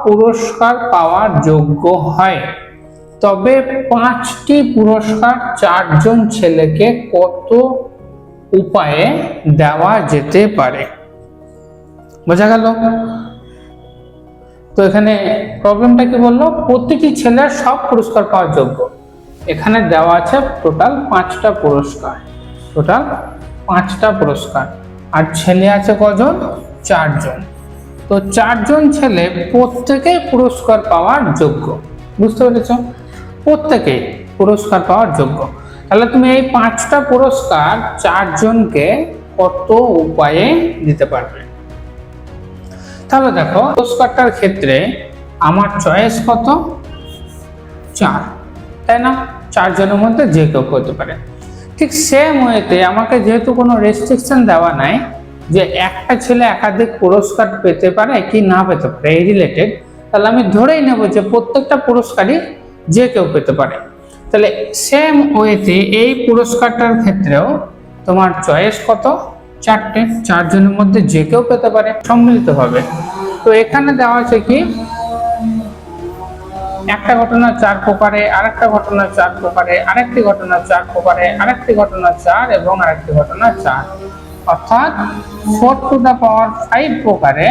পুরস্কার পাওয়ার যোগ্য হয়, তবে 5টি পুরস্কার 4জন ছেলেকে কত উপায়ে দেওয়া যেতে পারে? বোঝা গেল? তো এখানে প্রবলেমটা কি বললো, প্রতিটি ছেলে সব পুরস্কার পাওয়ার যোগ্য। এখানে দেওয়া আছে টোটাল 5টা পুরস্কার, টোটাল 5টা পুরস্কার, আর ছেলে আছে কজন? 4জন। তো 4জন ছেলে প্রত্যেকেই পুরস্কার পাওয়ার যোগ্য। বুঝতে পেরেছ? প্রত্যেকেই পুরস্কার পাওয়ার যোগ্য। তাহলে তুমি এই 5টা পুরস্কার 4জনকে কত উপায়ে দিতে পারবে? তাহলে দেখো, পুরস্কারটার ক্ষেত্রে আমার চয়েস কত? 4, তাই না? 4জনের মধ্যে যে কেউ হতে পারে। ঠিক সেম ওয়েতে আমাকে যেহেতু কোনো রেস্ট্রিকশন দেওয়া নাই যে একটা ছেলে একাধিক পুরস্কার পেতে পারে কি না পেতে পারে এই রিলেটেড, তাহলে আমি ধরেই নেব যে প্রত্যেকটা পুরস্কারই যে কেউ পেতে পারে। তাহলে সেম ওয়েতে এই পুরস্কারটার ক্ষেত্রেও তোমার চয়েস কত? 4টে। 4জনের মধ্যে যে কেউ পেতে পারে সম্মিলিতভাবে। তো এখানে দেওয়া আছে কি, একটা ঘটনা 4 প্রকারে, আরেকটা ঘটনা 4 প্রকারে, আরেকটি ঘটনা 4 প্রকারে, আরেকটি ঘটনা 4 এবং আরেকটি ঘটনা 4, অর্থাৎ 4 টু দা পাওয়ার 5 প্রকারে